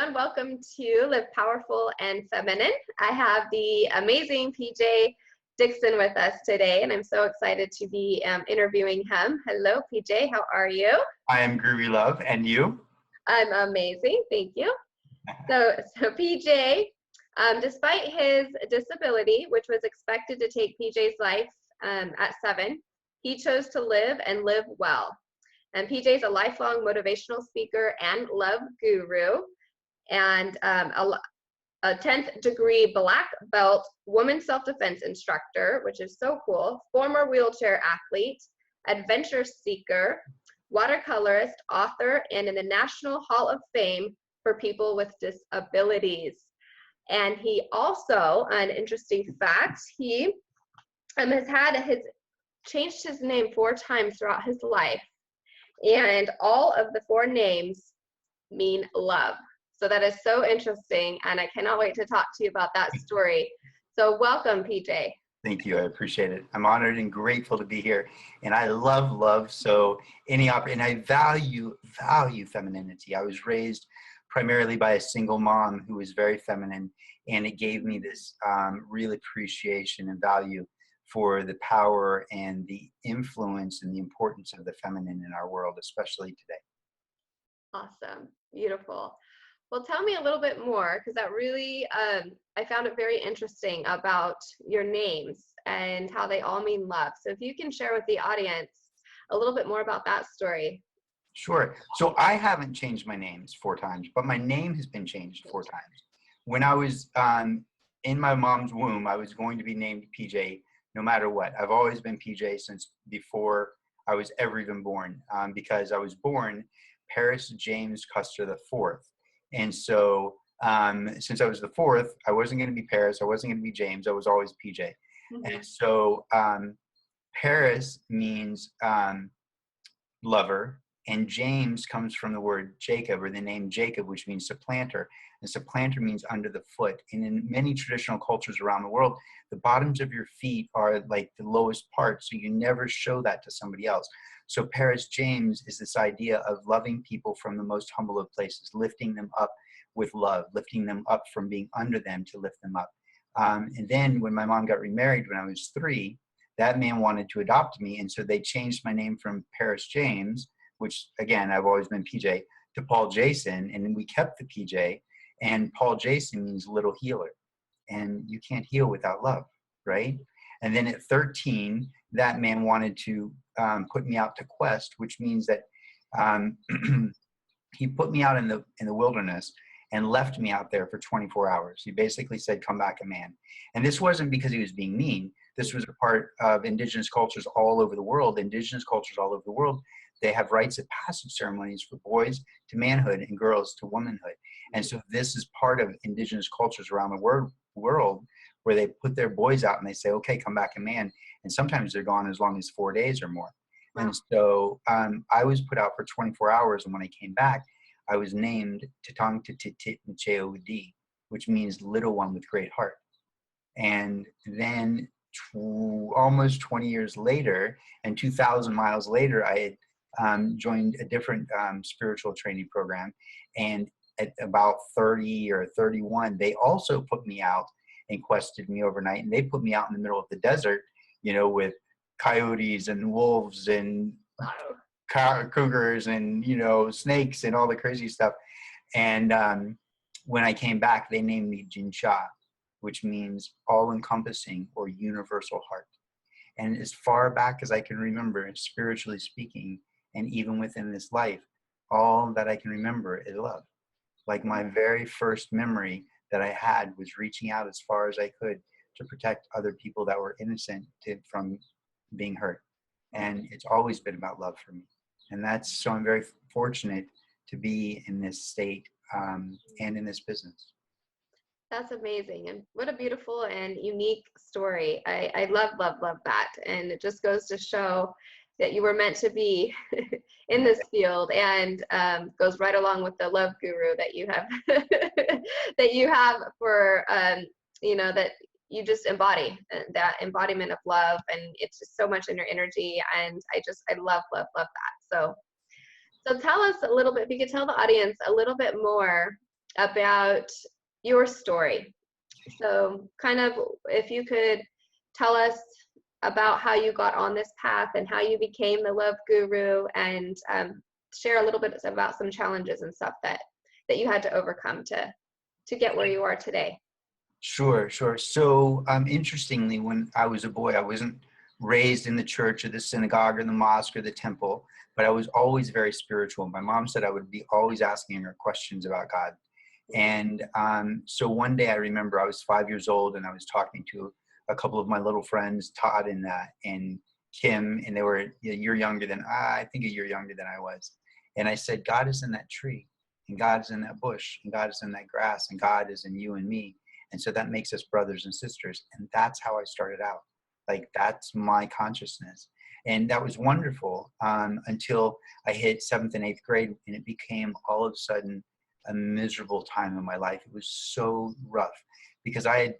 everyone. Welcome to Live Powerful and Feminine. I have the amazing PJ Dixon with us today, and I'm so excited to be interviewing him. Hello, PJ. How are you? I am Groovy Love, and you? I'm amazing. Thank you. So PJ, despite his disability, which was expected to take PJ's life at 7, he chose to live and live well. And PJ is a lifelong motivational speaker and love guru, and a 10th degree black belt woman self-defense instructor, which is so cool, former wheelchair athlete, adventure seeker, watercolorist, author, and in the National Hall of Fame for people with disabilities. And he also, an interesting fact, he has changed his name 4 times throughout his life. And all of the 4 names mean love. So that is so interesting, and I cannot wait to talk to you about that story. So welcome, PJ. Thank you. I appreciate it. I'm honored and grateful to be here. And I love love. So and I value femininity. I was raised primarily by a single mom who was very feminine, and it gave me this real appreciation and value for the power and the influence and the importance of the feminine in our world, especially today. Awesome. Beautiful. Well, tell me a little bit more, because that really, I found it very interesting about your names and how they all mean love. So if you can share with the audience a little bit more about that story. Sure. So I haven't changed my names 4 times, but my name has been changed 4 times. When I was in my mom's womb, I was going to be named PJ no matter what. I've always been PJ since before I was ever even born, because I was born Paris James Custer IV. And so since I was the 4th, I wasn't going to be Paris, I wasn't going to be James, I was always PJ. Mm-hmm. And so Paris means lover, and James comes from the word Jacob, or the name Jacob, which means supplanter. And supplanter means under the foot. And in many traditional cultures around the world, the bottoms of your feet are like the lowest part, so you never show that to somebody else. So Paris James is this idea of loving people from the most humble of places, lifting them up with love, lifting them up from being under them to lift them up. And then when my mom got remarried when I was 3, that man wanted to adopt me. And so they changed my name from Paris James, which again, I've always been PJ, to Paul Jason. And we kept the PJ. And Paul Jason means little healer. And you can't heal without love, right? And then at 13, that man wanted to put me out to quest, which means that he put me out in the wilderness and left me out there for 24 hours. He basically said, come back a man. And this wasn't because he was being mean. This was a part of indigenous cultures all over the world. Indigenous cultures all over the world, they have rites of passage ceremonies for boys to manhood and girls to womanhood. And so this is part of indigenous cultures around the world where they put their boys out and they say, okay, come back a man. And sometimes they're gone as long as 4 days or more. Wow. And so I was put out for 24 hours. And when I came back, I was named Tatang Titit Ncheodi, which means little one with great heart. And then almost 20 years later and 2,000 miles later, I had joined a different spiritual training program. And at about 30 or 31, they also put me out and quested me overnight. And they put me out in the middle of the desert, you know, with coyotes and wolves and cougars and, you know, snakes and all the crazy stuff. And when I came back, they named me Jinsha, which means all-encompassing or universal heart. And as far back as I can remember, spiritually speaking, and even within this life, all that I can remember is love. Like my very first memory that I had was reaching out as far as I could to protect other people that were innocent from being hurt. And it's always been about love for me. And so I'm very fortunate to be in this state and in this business. That's amazing. And what a beautiful and unique story. I love that. And it just goes to show that you were meant to be in this field, and goes right along with the love guru that you have that you have for you know, that you just embody that embodiment of love, and it's just so much in your energy, and I love that. So tell us a little bit, if you could tell the audience a little bit more about your story. So kind of if you could tell us about how you got on this path and how you became the love guru, and share a little bit about some challenges and stuff that you had to overcome to get where you are today. Sure, sure. So, interestingly, when I was a boy, I wasn't raised in the church or the synagogue or the mosque or the temple, but I was always very spiritual. My mom said I would be always asking her questions about God. And so one day I remember I was 5 years old and I was talking to a couple of my little friends, Todd and Kim, and they were a year younger than I think a year younger than I was. And I said, God is in that tree, and God is in that bush, and God is in that grass, and God is in you and me. And so that makes us brothers and sisters. And that's how I started out. Like, that's my consciousness. And that was wonderful until I hit 7th and 8th grade, and it became all of a sudden a miserable time in my life. It was so rough because I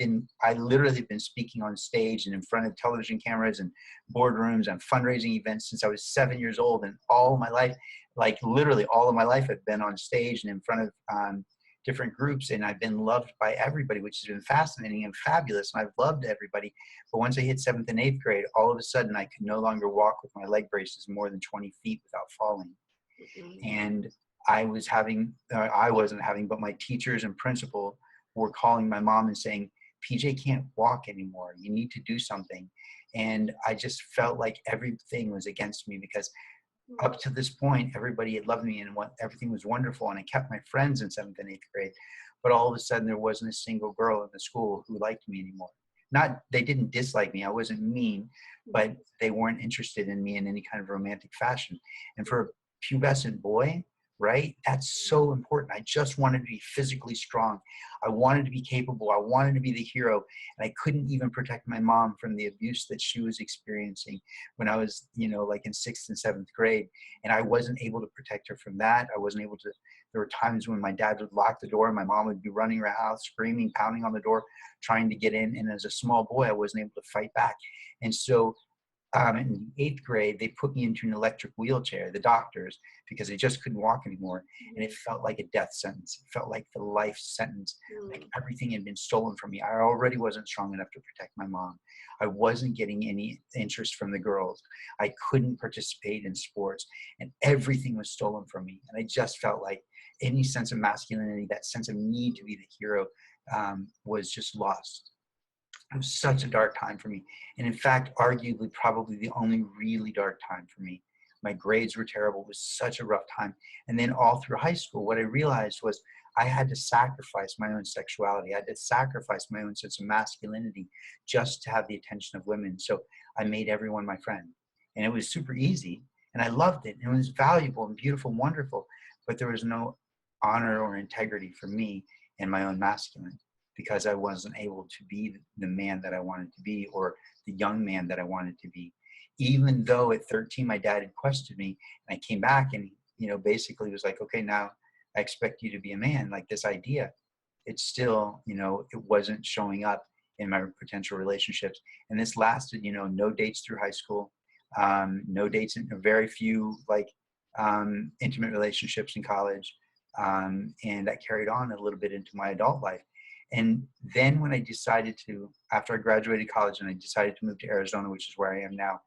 literally been speaking on stage and in front of television cameras and boardrooms and fundraising events since I was 7 years old. And all my life, like literally all of my life, I've been on stage and in front of different groups, and I've been loved by everybody, which has been fascinating and fabulous. And I've loved everybody. But once I hit 7th and 8th grade, all of a sudden I could no longer walk with my leg braces more than 20 feet without falling. And I wasn't having, but my teachers and principal were calling my mom and saying, PJ can't walk anymore. You need to do something. And I just felt like everything was against me because up to this point, everybody had loved me and everything was wonderful. And I kept my friends in 7th and 8th grade. But all of a sudden, there wasn't a single girl in the school who liked me anymore. They didn't dislike me. I wasn't mean, but they weren't interested in me in any kind of romantic fashion. And for a pubescent boy, right? That's so important. I just wanted to be physically strong. I wanted to be capable. I wanted to be the hero. And I couldn't even protect my mom from the abuse that she was experiencing when I was, like in 6th and 7th grade. And I wasn't able to protect her from that. There were times when my dad would lock the door and my mom would be running around the house, screaming, pounding on the door, trying to get in. And as a small boy, I wasn't able to fight back. And so in the 8th grade, they put me into an electric wheelchair, the doctors, because I just couldn't walk anymore. And it felt like a death sentence. It felt like the life sentence. Like everything had been stolen from me. I already wasn't strong enough to protect my mom. I wasn't getting any interest from the girls. I couldn't participate in sports, and everything was stolen from me. And I just felt like any sense of masculinity, that sense of need to be the hero, was just lost. It was such a dark time for me. And in fact, arguably, probably the only really dark time for me. My grades were terrible. It was such a rough time. And then all through high school, what I realized was I had to sacrifice my own sexuality. I had to sacrifice my own sense of masculinity just to have the attention of women. So I made everyone my friend. And it was super easy. And I loved it. And it was valuable and beautiful and wonderful. But there was no honor or integrity for me in my own masculine, because I wasn't able to be the man that I wanted to be, or the young man that I wanted to be. Even though at 13, my dad had questioned me, and I came back and, basically was like, okay, now I expect you to be a man, like this idea. It's still, it wasn't showing up in my potential relationships. And this lasted, no dates through high school, no dates, in very few intimate relationships in college. And that carried on a little bit into my adult life. And then when I decided after I graduated college and I decided to move to Arizona, which is where I am now,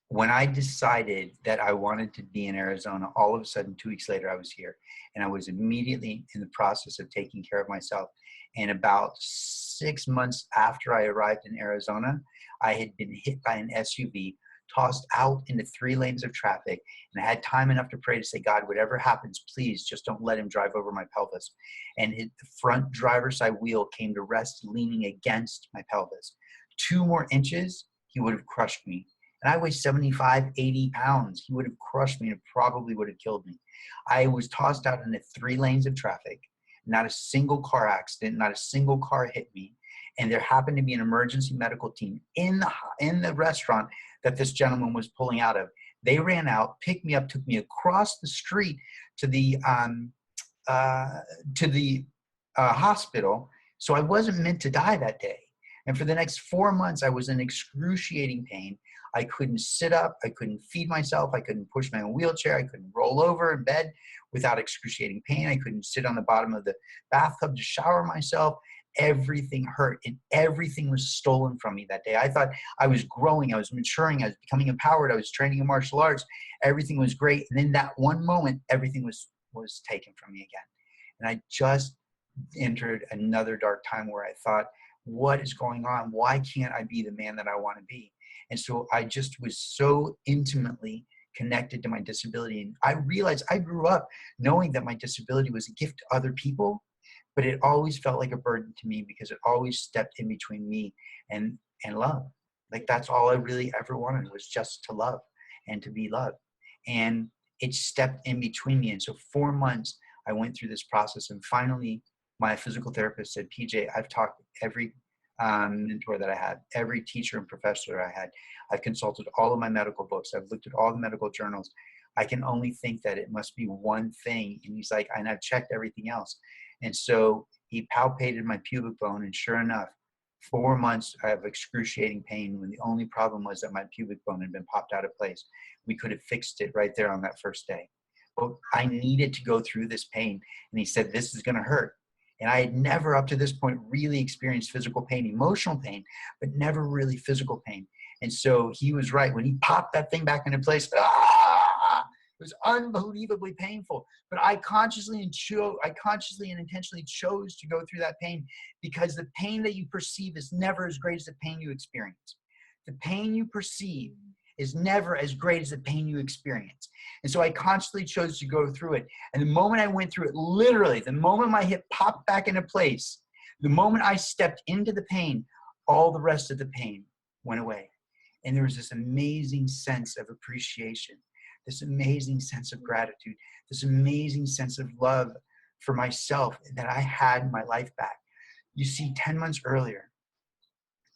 when I decided that I wanted to be in Arizona, all of a sudden, 2 weeks later, I was here. And I was immediately in the process of taking care of myself. And about 6 months after I arrived in Arizona, I had been hit by an SUV, tossed out into 3 lanes of traffic, and I had time enough to pray to say, God, whatever happens, please just don't let him drive over my pelvis. And the front driver's side wheel came to rest leaning against my pelvis. 2 more inches, he would have crushed me. And I weigh 75, 80 pounds. He would have crushed me and probably would have killed me. I was tossed out into 3 lanes of traffic. Not a single car accident, not a single car hit me. And there happened to be an emergency medical team in the restaurant that this gentleman was pulling out of. They ran out, picked me up, took me across the street to the hospital. So I wasn't meant to die that day. And for the next 4 months, I was in excruciating pain. I couldn't sit up. I couldn't feed myself. I couldn't push my own wheelchair. I couldn't roll over in bed without excruciating pain. I couldn't sit on the bottom of the bathtub to shower myself. Everything hurt and everything was stolen from me that day. I thought I was growing. I was maturing. I was becoming empowered. I was training in martial arts. Everything was great. And in that one moment, everything was taken from me again. And I just entered another dark time where I thought, what is going on? Why can't I be the man that I want to be? And so I just was so intimately connected to my disability. And I realized I grew up knowing that my disability was a gift to other people, but it always felt like a burden to me because it always stepped in between me and love. Like that's all I really ever wanted, was just to love and to be loved. And it stepped in between me. And so 4 months I went through this process, and finally my physical therapist said, PJ, I've talked to every mentor that I had, every teacher and professor I had. I've consulted all of my medical books. I've looked at all the medical journals. I can only think that it must be one thing. And he's like, and I've checked everything else. And so he palpated my pubic bone, and sure enough, 4 months of excruciating pain, when the only problem was that my pubic bone had been popped out of place. We could have fixed it right there on that first day. But I needed to go through this pain. And he said, this is going to hurt. And I had never up to this point really experienced physical pain, emotional pain, but never really physical pain. And so he was right. When he popped that thing back into place, it was unbelievably painful. But I consciously and intentionally chose to go through that pain, because the pain that you perceive is never as great as the pain you experience. The pain you perceive is never as great as the pain you experience. And so I constantly chose to go through it. And the moment I went through it, literally, the moment my hip popped back into place, the moment I stepped into the pain, all the rest of the pain went away. And there was this amazing sense of appreciation, this amazing sense of gratitude, this amazing sense of love for myself, that I had my life back. You see, 10 months earlier,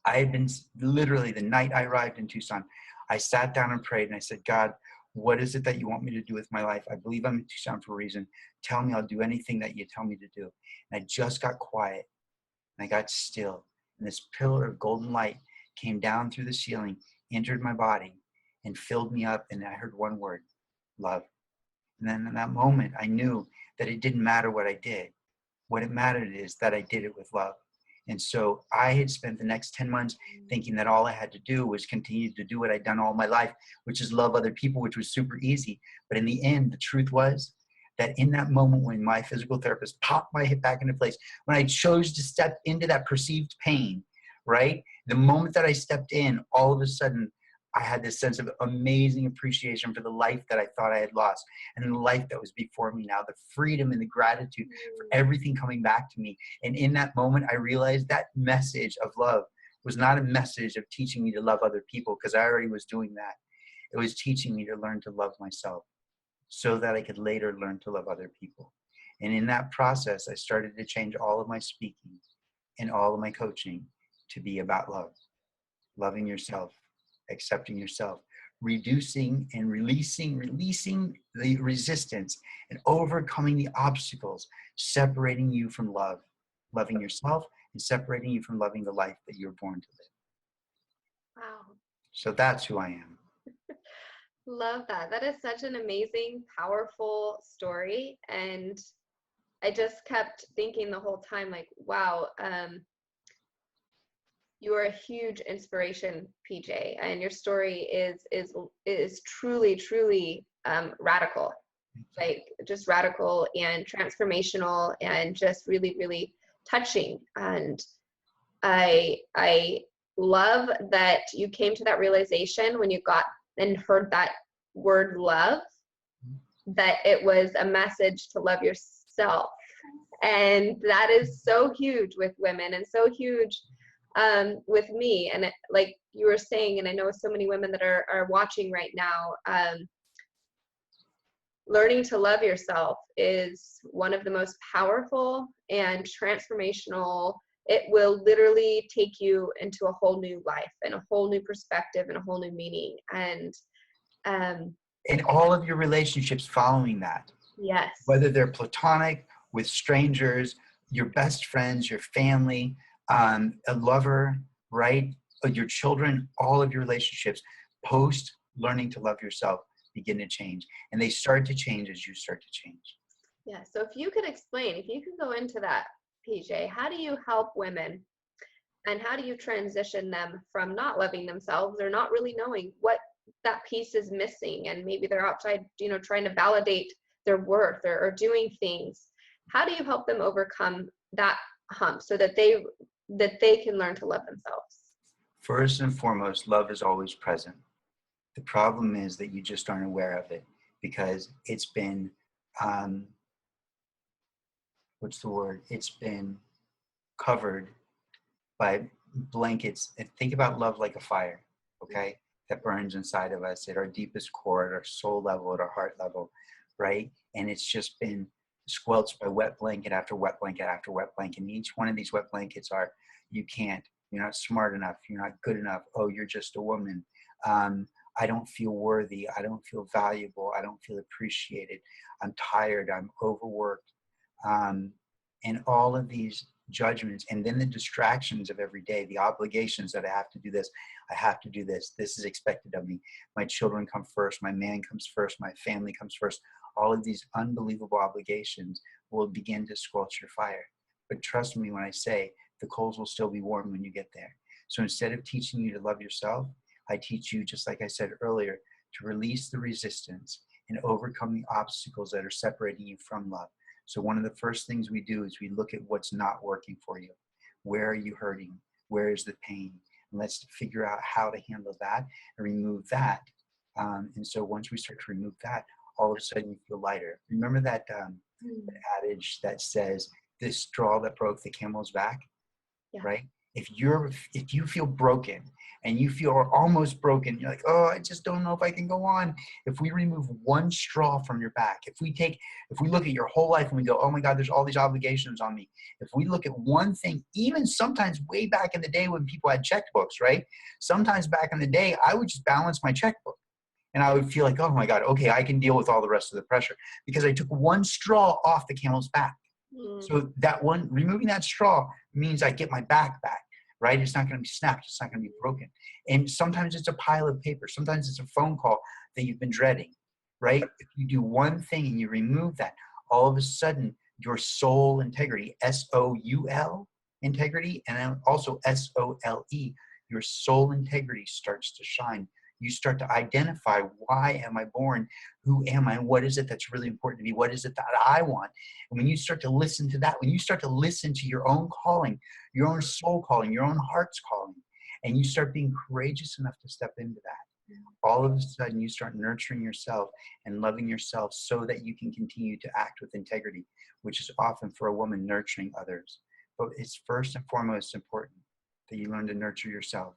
I had been literally, the night I arrived in Tucson, I sat down and prayed, and I said, God, what is it that you want me to do with my life? I believe I'm in Tucson for a reason. Tell me, I'll do anything that you tell me to do. And I just got quiet, and I got still. And this pillar of golden light came down through the ceiling, entered my body, and filled me up. And I heard one word: love. And then in that moment, I knew that it didn't matter what I did. What it mattered is that I did it with love. And so I had spent the next 10 months thinking that all I had to do was continue to do what I'd done all my life, which is love other people, which was super easy. But in the end, the truth was that in that moment when my physical therapist popped my hip back into place, when I chose to step into that perceived pain, right? The moment that I stepped in, all of a sudden, I had this sense of amazing appreciation for the life that I thought I had lost, and the life that was before me now, the freedom and the gratitude for everything coming back to me. And in that moment, I realized that message of love was not a message of teaching me to love other people, because I already was doing that. It was teaching me to learn to love myself so that I could later learn to love other people. And in that process, I started to change all of my speaking and all of my coaching to be about love, loving yourself, accepting yourself, reducing and releasing the resistance and overcoming the obstacles, separating you from love, loving yourself, and separating you from loving the life that you're born to live. Wow. So that's who I am. Love that. That is such an amazing, powerful story. And I just kept thinking the whole time, like, wow, you are a huge inspiration, PJ, and your story is truly radical, like just radical and transformational, and just really touching. And I love that you came to that realization when you got and heard that word love, that it was a message to love yourself. And that is so huge with women, and so huge with me. And like you were saying, and I know so many women that are watching right now, learning to love yourself is one of the most powerful and transformational. It will literally take you into a whole new life and a whole new perspective and a whole new meaning. And in all of your relationships following that, yes, whether they're platonic, with strangers, your best friends, your family, a lover, right? Your children, all of your relationships, post learning to love yourself, begin to change. And they start to change as you start to change. Yeah. So if you could explain, if you could go into that, PJ, how do you help women and how do you transition them from not loving themselves or not really knowing what that piece is missing, and maybe they're outside, trying to validate their worth or doing things? How do you help them overcome that hump so that they can learn to love themselves? First and foremost, love is always present. The problem is that you just aren't aware of it because it's been, what's the word? It's been covered by blankets. And think about love like a fire, okay? That burns inside of us at our deepest core, at our soul level, at our heart level, right? And it's just been squelched by wet blanket after wet blanket after wet blanket. And each one of these wet blankets are, you can't, you're not smart enough, you're not good enough, oh, you're just a woman. I don't feel worthy, I don't feel valuable, I don't feel appreciated, I'm tired, I'm overworked. And all of these judgments, and then the distractions of every day, the obligations that I have to do this, I have to do this, this is expected of me, my children come first, my man comes first, my family comes first. All of these unbelievable obligations will begin to squelch your fire. But trust me when I say the coals will still be warm when you get there. So instead of teaching you to love yourself, I teach you, just like I said earlier, to release the resistance and overcome the obstacles that are separating you from love. So one of the first things we do is we look at what's not working for you. Where are you hurting? Where is the pain? And let's figure out how to handle that and remove that. And so once we start to remove that, all of a sudden you feel lighter. Remember that adage that says, this straw that broke the camel's back, Yeah. right? If you feel broken and you feel almost broken, you're like, oh, I just don't know if I can go on. If we remove one straw from your back, if we look at your whole life and we go, oh my God, there's all these obligations on me. If we look at one thing, even sometimes way back in the day when people had checkbooks, right? Sometimes back in the day, I would just balance my checkbook. And I would feel like, oh my God, okay, I can deal with all the rest of the pressure because I took one straw off the camel's back. So that one, removing that straw means I get my back, right? It's not going to be snapped. It's not going to be broken. And sometimes it's a pile of paper. Sometimes it's a phone call that you've been dreading, right? If you do one thing and you remove that, all of a sudden your soul integrity, S-O-U-L integrity, and then also S-O-L-E, your soul integrity starts to shine. You start to identify, why am I born? Who am I? What is it that's really important to me? What is it that I want? And when you start to listen to that, when you start to listen to your own calling, your own soul calling, your own heart's calling, and you start being courageous enough to step into that, all of a sudden you start nurturing yourself and loving yourself so that you can continue to act with integrity, which is often for a woman nurturing others. But it's first and foremost important that you learn to nurture yourself.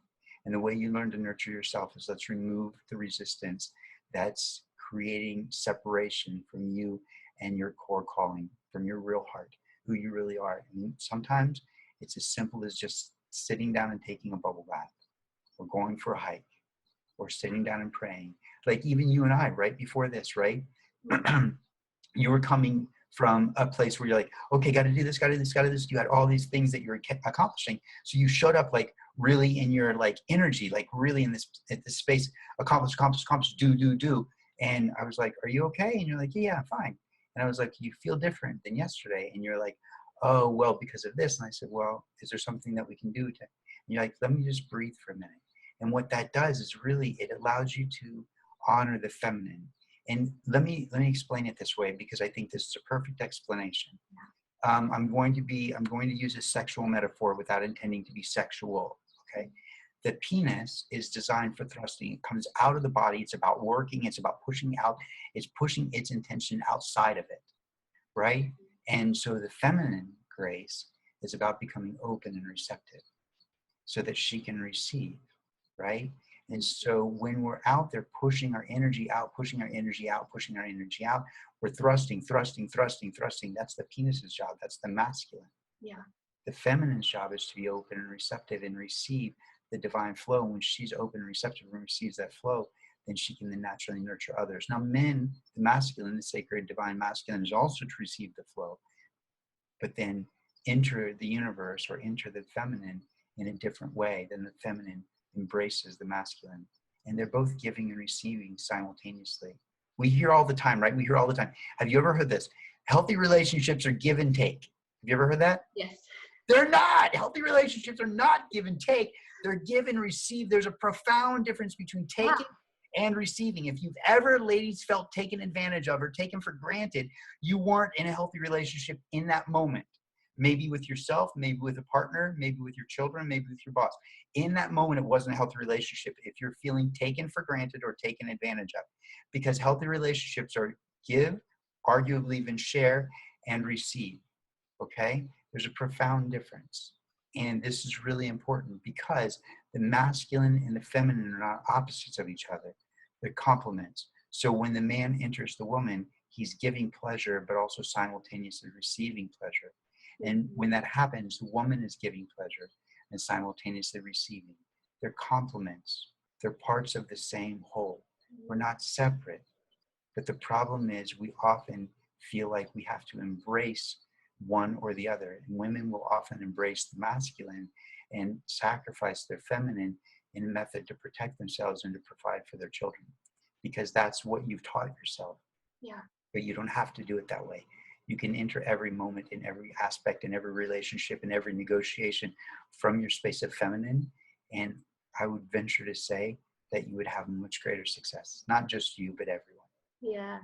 And the way you learn to nurture yourself is let's remove the resistance that's creating separation from you and your core calling, from your real heart, who you really are. And sometimes it's as simple as just sitting down and taking a bubble bath, or going for a hike, or sitting down and praying. Like even you and I, right before this, right? You were coming from a place where you're like, okay, got to do this, got to do this, got to do this. You had all these things that you're accomplishing. So you showed up like really in your like energy, like really in this space, accomplish, do. And I was like, are you okay? And you're like, yeah, I'm fine. And I was like, you feel different than yesterday. And you're like, oh, well, because of this. And I said, well, is there something that we can do to, and you're like, let me just breathe for a minute. And what that does is really, it allows you to honor the feminine. And let me explain it this way, because I think this is a perfect explanation. I'm going to use a sexual metaphor without intending to be sexual. Okay, the penis is designed for thrusting. It comes out of the body. It's about working. It's about pushing out. It's pushing its intention outside of it, right? And so the feminine grace is about becoming open and receptive, so that she can receive, right? And so when we're out there pushing our energy out, pushing our energy out, pushing our energy out, we're thrusting. That's the penis's job. That's the masculine. Yeah. The feminine's job is to be open and receptive and receive the divine flow. And when she's open and receptive and receives that flow, then she can then naturally nurture others. Now, men, the masculine, the sacred divine masculine, is also to receive the flow, but then enter the universe or enter the feminine in a different way than the feminine embraces the masculine. And they're both giving and receiving simultaneously. We hear all the time, right? We hear all the time. Have you ever heard this? Healthy relationships are give and take. Have you ever heard that? Yes. They're not. Healthy relationships are not give and take. They're give and receive. There's a profound difference between taking and receiving. If you've ever, ladies, felt taken advantage of or taken for granted, you weren't in a healthy relationship in that moment. Maybe with yourself, maybe with a partner, maybe with your children, maybe with your boss. In that moment, it wasn't a healthy relationship if you're feeling taken for granted or taken advantage of. Because healthy relationships are give, arguably even share, and receive. Okay? There's a profound difference. And this is really important because the masculine and the feminine are not opposites of each other. They're complements. So when the man enters the woman, he's giving pleasure, but also simultaneously receiving pleasure. And when that happens, the woman is giving pleasure and simultaneously receiving. They're complements. They're parts of the same whole. We're not separate. But the problem is we often feel like we have to embrace one or the other. And women will often embrace the masculine and sacrifice their feminine in a method to protect themselves and to provide for their children, because that's what you've taught yourself. Yeah. But you don't have to do it that way. You can enter every moment in every aspect, in every relationship, in every negotiation from your space of feminine. And I would venture to say that you would have much greater success, not just you, but everyone. Yeah.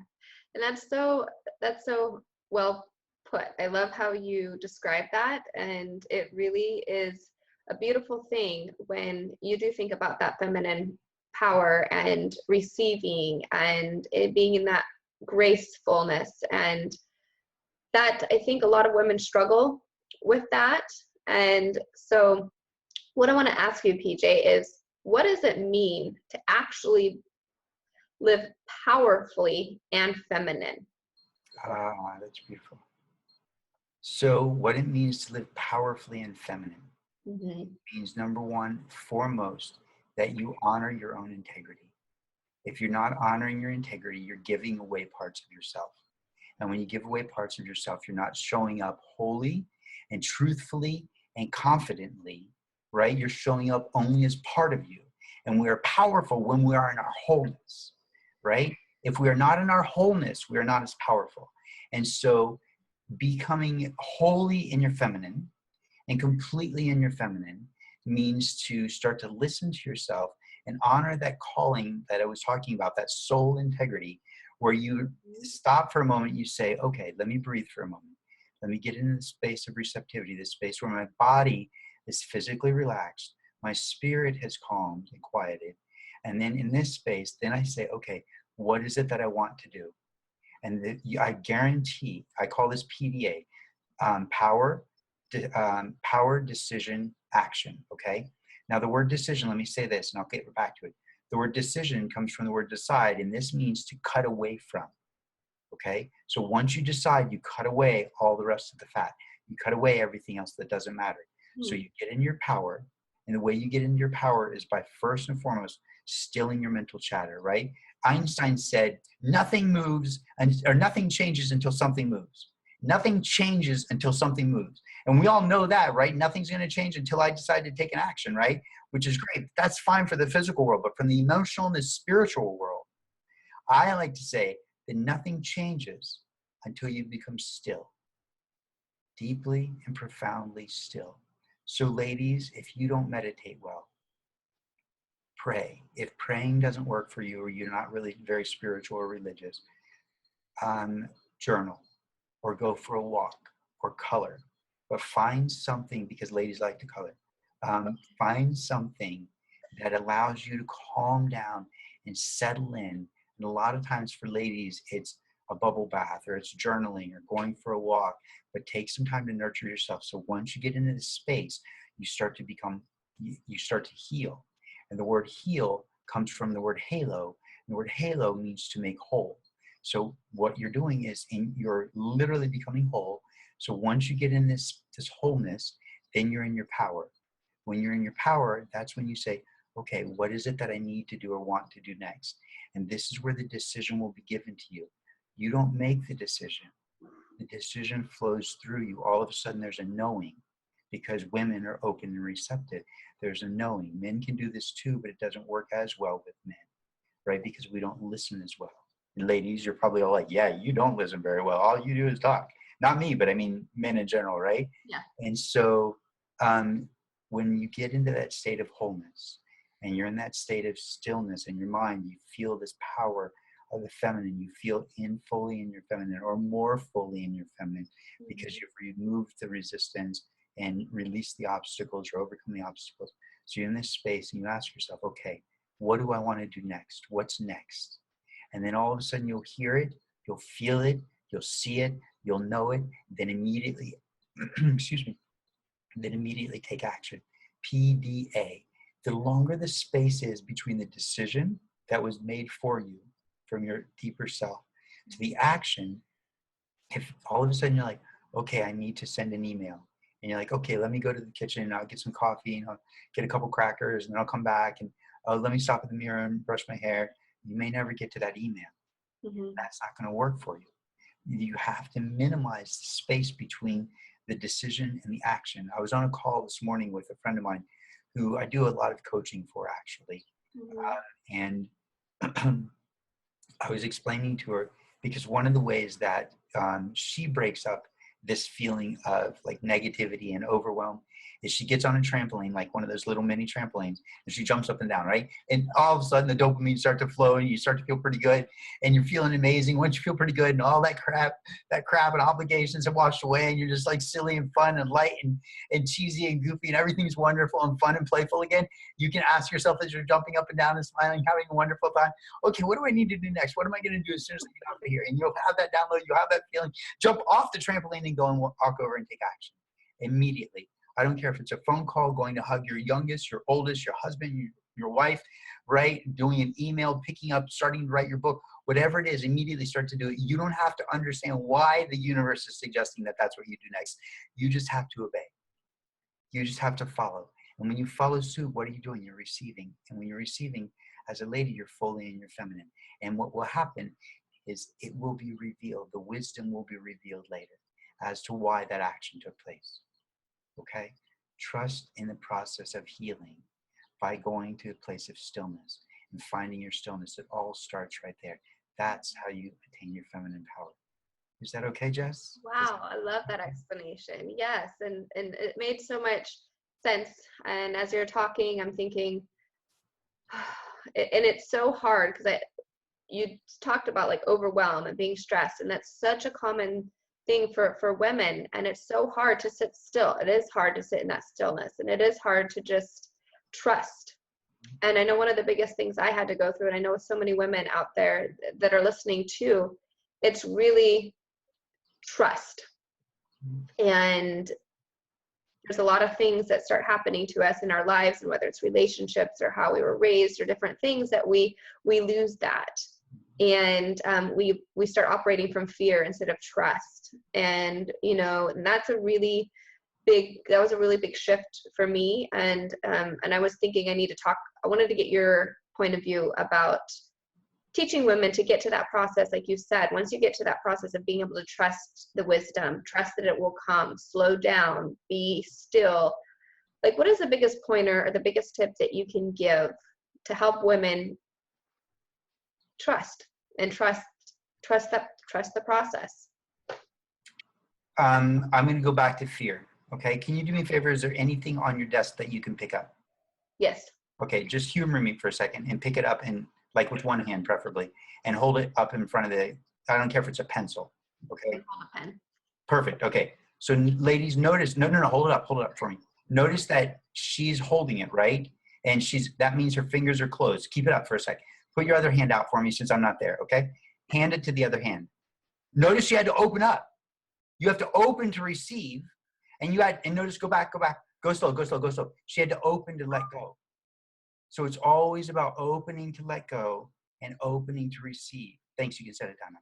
And that's so well put. I love how you describe that. And it really is a beautiful thing when you do think about that feminine power and receiving and it being in that gracefulness. And that I think a lot of women struggle with that. And so what I want to ask you, PJ, is what does it mean to actually live powerfully and feminine? Ah, that's beautiful. So what it means to live powerfully and feminine means, number one, foremost, that you honor your own integrity. If you're not honoring your integrity, you're giving away parts of yourself. And when you give away parts of yourself, you're not showing up wholly and truthfully and confidently, right? You're showing up only as part of you. And we are powerful when we are in our wholeness, right? If we are not in our wholeness, we are not as powerful. And so becoming wholly in your feminine and completely in your feminine means to start to listen to yourself and honor that calling that I was talking about, that soul integrity, where you stop for a moment, you say, okay, let me breathe for a moment. Let me get into the space of receptivity, this space where my body is physically relaxed, my spirit has calmed and quieted. And then in this space, then I say, okay, what is it that I want to do? And I guarantee, I call this PDA, power, decision, action, okay? Now the word decision, let me say this and I'll get back to it. The word decision comes from the word decide, and this means to cut away from, okay? So once you decide, you cut away all the rest of the fat. You cut away everything else that doesn't matter. So you get in your power, and the way you get into your power is by first and foremost, stilling your mental chatter, right? Einstein said, nothing moves, or nothing changes until something moves. Nothing changes until something moves. And we all know that, right? Nothing's going to change until I decide to take an action, right? Which is great. That's fine for the physical world, but from the emotional and the spiritual world, I like to say that nothing changes until you become still, deeply and profoundly still. So ladies, if you don't meditate well, pray. If praying doesn't work for you or you're not really very spiritual or religious, journal or go for a walk or color, but find something, because ladies like to color, find something that allows you to calm down and settle in. And a lot of times for ladies, it's a bubble bath or it's journaling or going for a walk, but take some time to nurture yourself. So once you get into this space, you start to become, you start to heal. And the word heal comes from the word halo. And the word halo means to make whole. So what you're doing is you're literally becoming whole. So once you get in this wholeness, then you're in your power. When you're in your power, that's when you say, okay, what is it that I need to do or want to do next? And this is where the decision will be given to you. You don't make the decision. The decision flows through you. All of a sudden there's a knowing. because women are open and receptive. There's a knowing. Men can do this too, but it doesn't work as well with men, right? Because we don't listen as well. And ladies, you're probably all like, yeah, you don't listen very well. All you do is talk. Not me, but I mean men in general, right? Yeah. And so when you get into that state of wholeness and you're in that state of stillness in your mind, you feel this power of the feminine. You feel fully in your feminine, or more fully in your feminine, because you've removed the resistance and released the obstacles or overcome the obstacles. So you're in this space and you ask yourself, okay, what do I want to do next? What's next? And then all of a sudden you'll hear it, you'll feel it, you'll see it, you'll know it, then immediately, excuse me, then immediately take action. PDA. The longer the space is between the decision that was made for you from your deeper self to the action, if all of a sudden you're like, okay, I need to send an email. And you're like, okay, let me go to the kitchen and I'll get some coffee and I'll get a couple crackers and then I'll come back and let me stop at the mirror and brush my hair. You may never get to that email. That's not going to work for you. You have to minimize the space between the decision and the action. I was on a call this morning with a friend of mine who I do a lot of coaching for, actually. And I was explaining to her, because one of the ways that she breaks up this feeling of like negativity and overwhelm is she gets on a trampoline, like one of those little mini trampolines, and she jumps up and down, right? And all of a sudden the dopamine starts to flow and you start to feel pretty good and you're feeling amazing. Once you feel pretty good and all that crap and obligations are washed away and you're just like silly and fun and light and cheesy and goofy and everything's wonderful and fun and playful again, you can ask yourself as you're jumping up and down and smiling, having a wonderful time, okay, what do I need to do next? What am I going to do as soon as I get out of here? And you'll have that download, you'll have that feeling, jump off the trampoline and go and walk over and take action immediately. I don't care if it's a phone call, going to hug your youngest, your oldest, your husband, your wife, right? Doing an email, picking up, starting to write your book, whatever it is, immediately start to do it. You don't have to understand why the universe is suggesting that that's what you do next. You just have to obey. You just have to follow. And when you follow suit, what are you doing? You're receiving. And when you're receiving, as a lady, you're fully in your feminine. And what will happen is it will be revealed. The wisdom will be revealed later as to why that action took place. Okay? Trust in the process of healing by going to a place of stillness and finding your stillness. It all starts right there. That's how you attain your feminine power. Is that okay, Jess? Wow, I love that explanation. Yes, and it made so much sense. And as you're talking, I'm thinking, and it's so hard because you talked about like overwhelm and being stressed, and that's such a common thing for women, and it's so hard to sit still. It is hard to sit in that stillness, and it is hard to just trust. And I know one of the biggest things I had to go through, and I know so many women out there that are listening too, it's really trust. And there's a lot of things that start happening to us in our lives, and whether it's relationships or how we were raised or different things, that we lose that. And we start operating from fear instead of trust. And, you know, and that was a really big shift for me. And I was thinking I wanted to get your point of view about teaching women to get to that process. Like you said, once you get to that process of being able to trust the wisdom, trust that it will come, slow down, be still, like what is the biggest pointer or the biggest tip that you can give to help women trust the process? I'm going to go back to fear. Okay. Can you do me a favor? Is there anything on your desk that you can pick up? Yes. Okay. Just humor me for a second and pick it up, and like with one hand preferably, and hold it up in front of I don't care if it's a pencil. Okay. Hold a pen. Perfect. Okay. So ladies, notice, no, hold it up for me. Notice that she's holding it, right? And that means her fingers are closed. Keep it up for a second. Put your other hand out for me since I'm not there. Okay. Hand it to the other hand. Notice she had to open up. You have to open to receive, and notice, go back, go slow. She had to open to let go. So it's always about opening to let go and opening to receive. Thanks, you can set it down now.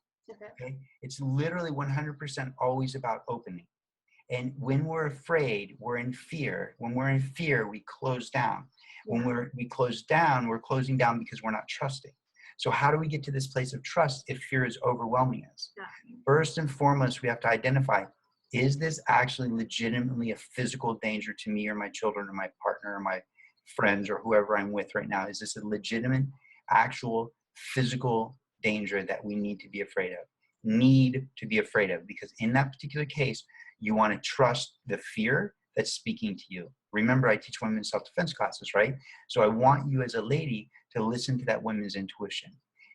Okay? It's literally 100% always about opening. And when we're afraid, we're in fear. When we're in fear, we close down. When we close down, we're closing down because we're not trusting. So how do we get to this place of trust if fear is overwhelming us? First and foremost, we have to identify Is this actually legitimately a physical danger to me or my children or my partner or my friends or whoever I'm with right now? Is this a legitimate, actual physical danger that we need to be afraid of? Need to be afraid of, because in that particular case, you want to trust the fear that's speaking to you. Remember, I teach women's self-defense classes, right? So I want you as a lady to listen to that women's intuition.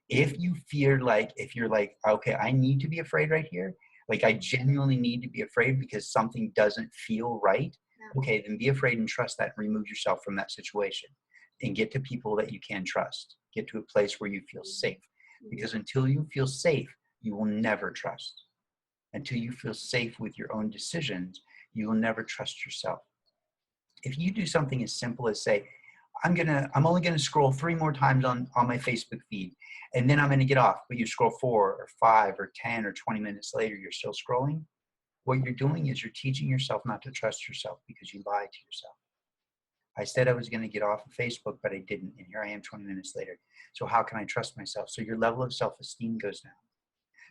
If you fear, like, if you're like, okay, I need to be afraid right here, like I genuinely need to be afraid because something doesn't feel right, okay, then be afraid and trust that and remove yourself from that situation and get to people that you can trust. Get to a place where you feel safe, because until you feel safe, you will never trust. Until you feel safe with your own decisions, you will never trust yourself. If you do something as simple as say, I'm only gonna scroll 3 more times on my Facebook feed, and then I'm gonna get off, but you scroll 4 or 5 or 10 or 20 minutes later, you're still scrolling. What you're doing is you're teaching yourself not to trust yourself because you lied to yourself. I said I was gonna get off of Facebook, but I didn't, and here I am 20 minutes later. So how can I trust myself? So your level of self-esteem goes down.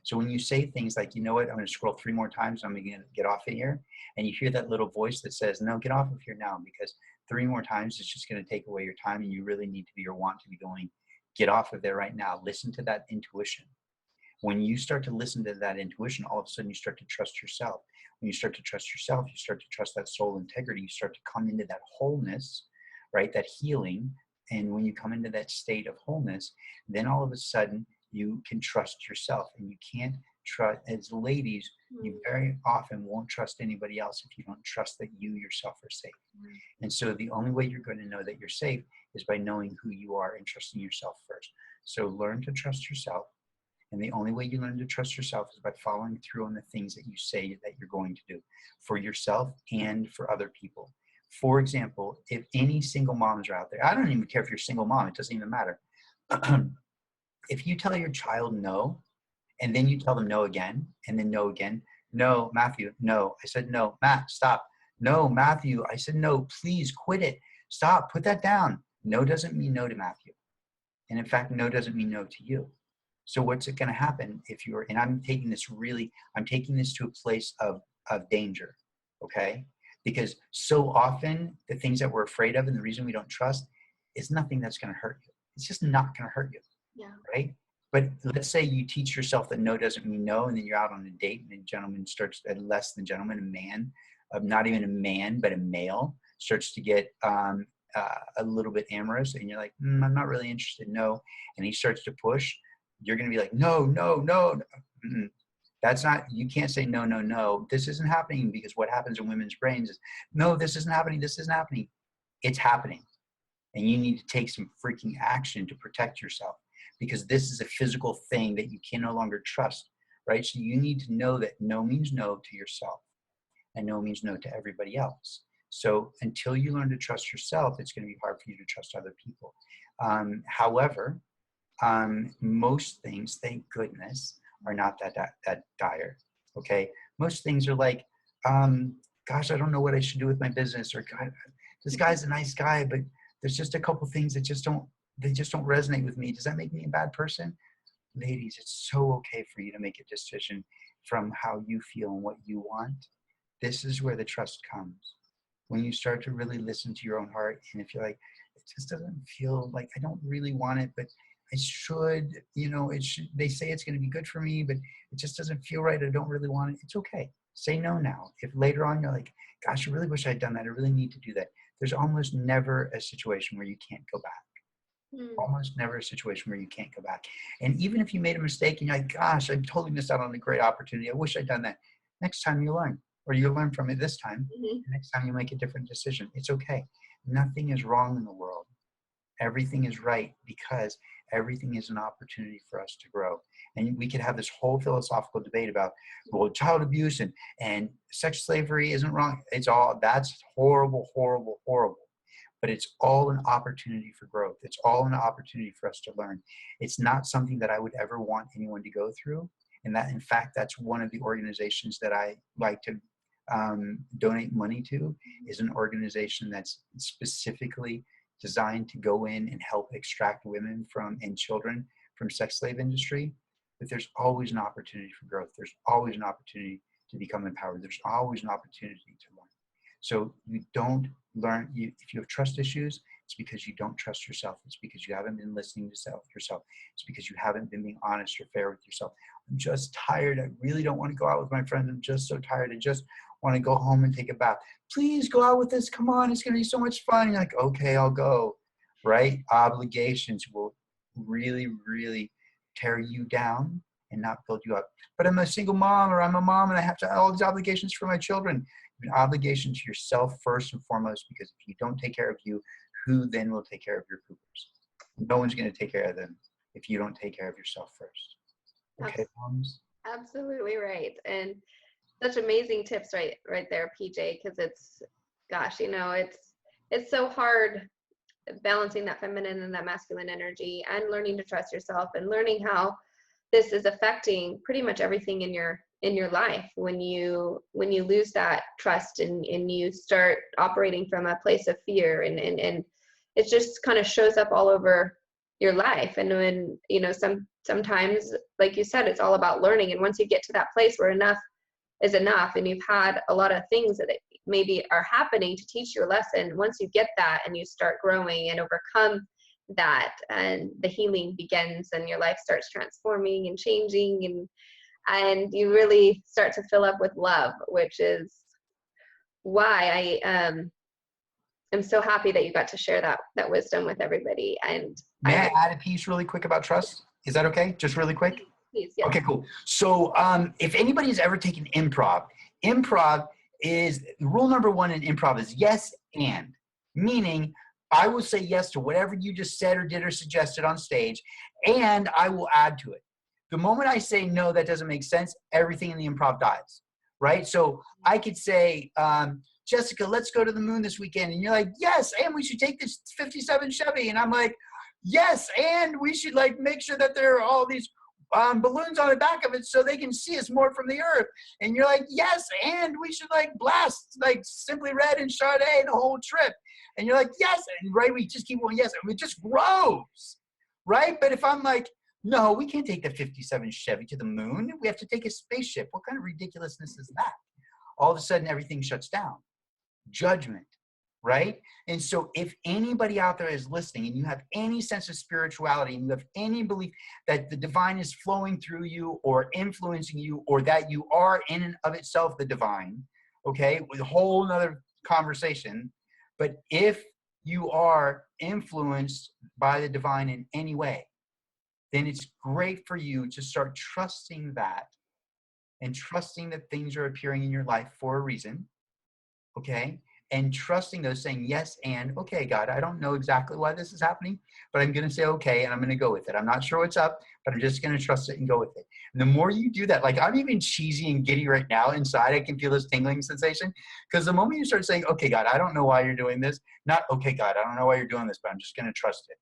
So when you say things like, you know what, I'm going to scroll 3 more times, I'm going to get off of here, and you hear that little voice that says, no, get off of here now, because 3 more times is just going to take away your time, and you really need to be or want to be going, get off of there right now. Listen to that intuition. When you start to listen to that intuition, all of a sudden you start to trust yourself. When you start to trust yourself, you start to trust that soul integrity. You start to come into that wholeness, right? That healing. And when you come into that state of wholeness, then all of a sudden you can trust yourself. And you can't trust, as ladies, you very often won't trust anybody else if you don't trust that you yourself are safe. And so the only way you're going to know that you're safe is by knowing who you are and trusting yourself first. So learn to trust yourself. And the only way you learn to trust yourself is by following through on the things that you say that you're going to do for yourself and for other people. For example, if any single moms are out there, I don't even care if you're a single mom, it doesn't even matter. If you tell your child no, and then you tell them no again, and then no again, no, Matthew, no. I said no, Matt, stop. No, Matthew, I said no, please quit it. Stop, put that down. No doesn't mean no to Matthew. And in fact, no doesn't mean no to you. So what's it going to happen if you're, and I'm taking this to a place of danger, okay? Because so often the things that we're afraid of and the reason we don't trust is nothing that's going to hurt you. It's just not going to hurt you, right? But let's say you teach yourself that no doesn't mean no, and then you're out on a date and a gentleman starts, less than gentleman, a man, not even a man, but a male starts to get a little bit amorous, and you're like, I'm not really interested, no. And he starts to push. You're going to be like, no, no, no. That's not, you can't say no, no, no. This isn't happening, because what happens in women's brains is, no, this isn't happening. This isn't happening. It's happening. And you need to take some freaking action to protect yourself, because this is a physical thing that you can no longer trust, right? So you need to know that no means no to yourself, and no means no to everybody else. So until you learn to trust yourself, it's going to be hard for you to trust other people. However, most things, thank goodness, are not that dire. Okay, most things are like, gosh, I don't know what I should do with my business, or God, this guy's a nice guy, but there's just a couple things that just don't resonate with me. Does that make me a bad person? Ladies, it's so okay for you to make a decision from how you feel and what you want. This is where the trust comes. When you start to really listen to your own heart, and if you're like, it just doesn't feel like, I don't really want it, but I should, you know, it should, they say it's going to be good for me, but it just doesn't feel right. I don't really want it. It's okay. Say no now. If later on you're like, gosh, I really wish I'd done that, I really need to do that. There's almost never a situation where you can't go back. Almost never a situation where you can't go back. And even if you made a mistake and you're like, gosh, I totally missed out on a great opportunity, I wish I'd done that. Next time you learn, or you learn from it this time. Next time you make a different decision. It's okay. Nothing is wrong in the world. Everything is right, because everything is an opportunity for us to grow. And we could have this whole philosophical debate about, well, child abuse and sex slavery isn't wrong. It's all, that's horrible, horrible, horrible. But it's all an opportunity for growth. It's all an opportunity for us to learn. It's not something that I would ever want anyone to go through. And that, in fact, that's one of the organizations that I like to donate money to, is an organization that's specifically designed to go in and help extract women from, and children from sex slave industry. But there's always an opportunity for growth. There's always an opportunity to become empowered. There's always an opportunity to learn. So you don't learn, if you have trust issues, it's because you don't trust yourself. It's because you haven't been listening to yourself. It's because you haven't been being honest or fair with yourself. I'm just tired. I really don't want to go out with my friends. I'm just so tired. I just want to go home and take a bath. Please go out with us. Come on. It's going to be so much fun. You're like, okay, I'll go. Right? Obligations will really, really tear you down and not build you up. But I'm a single mom, or I'm a mom and I have to have all these obligations for my children. An obligation to yourself first and foremost, because if you don't take care of you, who then will take care of your poopers? No one's going to take care of them if you don't take care of yourself first. Okay, moms? Absolutely right. And such amazing tips right there, PJ, because it's, gosh, you know, it's so hard balancing that feminine and that masculine energy, and learning to trust yourself, and learning how this is affecting pretty much everything in your life when you lose that trust, and you start operating from a place of fear, and it just kind of shows up all over your life. And when, you know, sometimes, like you said, it's all about learning. And once you get to that place where enough is enough, and you've had a lot of things that maybe are happening to teach you a lesson, once you get that and you start growing and overcome that, and the healing begins, and your life starts transforming and changing, and you really start to fill up with love, which is why I'm so happy that you got to share that wisdom with everybody. And May I add a piece really quick about trust? Is that okay? Just really quick? Please, yes. Okay, cool. So if anybody's ever taken improv is, rule number one in improv is yes and, meaning I will say yes to whatever you just said or did or suggested on stage, and I will add to it. The moment I say no, that doesn't make sense, everything in the improv dies, right? So I could say, Jessica, let's go to the moon this weekend. And you're like, yes, and we should take this 57 Chevy. And I'm like, yes, and we should like make sure that there are all these balloons on the back of it so they can see us more from the earth. And you're like, yes, and we should like blast like Simply Red and Sade the whole trip. And you're like, yes, and right, we just keep going, yes, and it just grows, right? But if I'm like, no, we can't take the 57 Chevy to the moon. We have to take a spaceship. What kind of ridiculousness is that? All of a sudden, everything shuts down. Judgment, right? And so if anybody out there is listening and you have any sense of spirituality and you have any belief that the divine is flowing through you or influencing you, or that you are in and of itself the divine, okay, with a whole nother conversation. But if you are influenced by the divine in any way, then it's great for you to start trusting that, and trusting that things are appearing in your life for a reason, okay? And trusting those, saying yes and, okay, God, I don't know exactly why this is happening, but I'm going to say okay, and I'm going to go with it. I'm not sure what's up, but I'm just going to trust it and go with it. And the more you do that, like I'm even cheesy and giddy right now inside, I can feel this tingling sensation, because the moment you start saying, okay, God, I don't know why you're doing this, not, okay, God, I don't know why you're doing this, but I'm just going to trust it,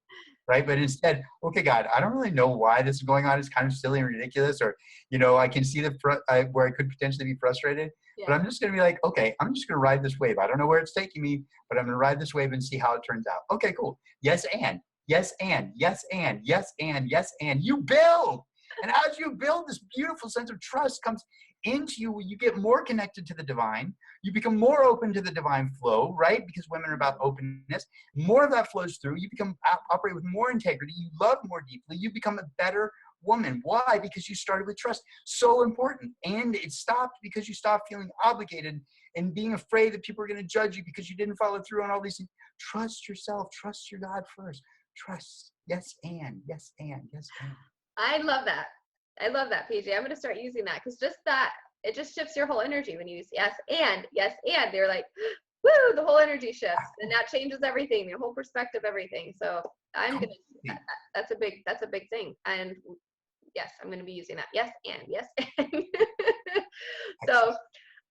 right? But instead, okay, God, I don't really know why this is going on. It's kind of silly and ridiculous, or, you know, I can see where I could potentially be frustrated. Yeah. But I'm just going to be like, okay, I'm just going to ride this wave. I don't know where it's taking me, but I'm going to ride this wave and see how it turns out. Okay, cool. Yes, and, yes, and, yes, and, yes, and, yes, and. You build. And as you build, this beautiful sense of trust comes into you. You get more connected to the divine. You become more open to the divine flow, right? Because women are about openness. More of that flows through. You become operate with more integrity. You love more deeply. You become a better woman. Why? Because you started with trust. So important. And it stopped because you stopped feeling obligated and being afraid that people are going to judge you because you didn't follow through on all these things. Trust yourself. Trust your God first. Trust. Yes, and. Yes, and. Yes, and. I love that. I love that, PJ. I'm going to start using that, because just that, it just shifts your whole energy when you use yes, and. They're like, woo, the whole energy shifts, and that changes everything, the whole perspective, everything. So I'm going to, that's a big thing. And yes, I'm going to be using that. Yes, and. Yes, and. So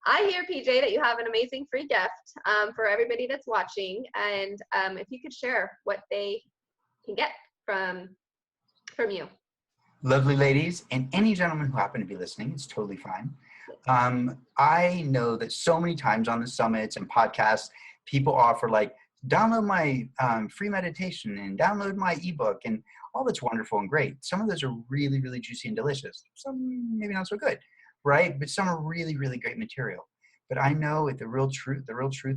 I hear, PJ, that you have an amazing free gift for everybody that's watching. And if you could share what they can get from you. Lovely ladies, and any gentlemen who happen to be listening, it's totally fine. I know that so many times on the summits and podcasts, people offer like, download my free meditation and download my ebook, and all that's wonderful and great. Some of those are really, really juicy and delicious. Some maybe not so good. right? But some are really, really great material. But I know the real truth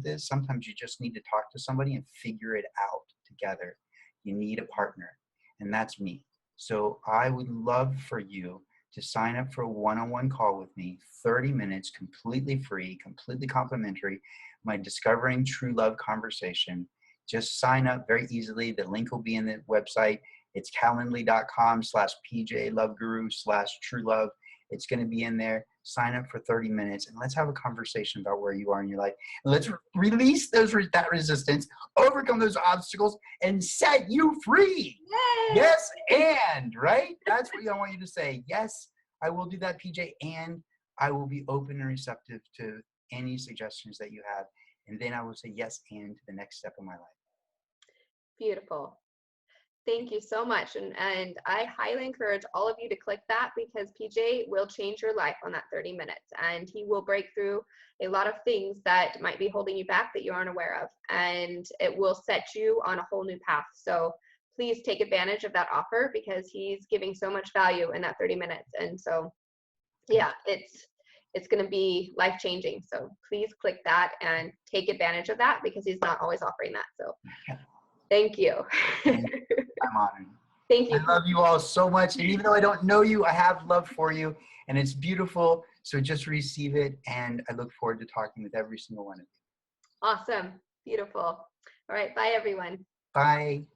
is sometimes you just need to talk to somebody and figure it out together. You need a partner, and that's me. So I would love for you to sign up for a one-on-one call with me, 30 minutes, completely free, completely complimentary, my Discovering True Love conversation. Just sign up very easily. The link will be in the website. It's calendly.com/pjloveguru/truelove. It's going to be in there. Sign up for 30 minutes and let's have a conversation about where you are in your life. And let's release that resistance, overcome those obstacles, and set you free. Yay! Yes, and, right? That's what I want you to say. Yes, I will do that, PJ, and I will be open and receptive to any suggestions that you have. And then I will say yes and to the next step of my life. Beautiful. Thank you so much. And I highly encourage all of you to click that, because PJ will change your life on that 30 minutes, and he will break through a lot of things that might be holding you back that you aren't aware of, and it will set you on a whole new path. So please take advantage of that offer, because he's giving so much value in that 30 minutes. And so, yeah, it's going to be life-changing. So please click that and take advantage of that, because he's not always offering that. So thank you. I'm honored. Thank you. I love you all so much. And even though I don't know you, I have love for you. And it's beautiful. So just receive it. And I look forward to talking with every single one of you. Awesome. Beautiful. All right. Bye, everyone. Bye.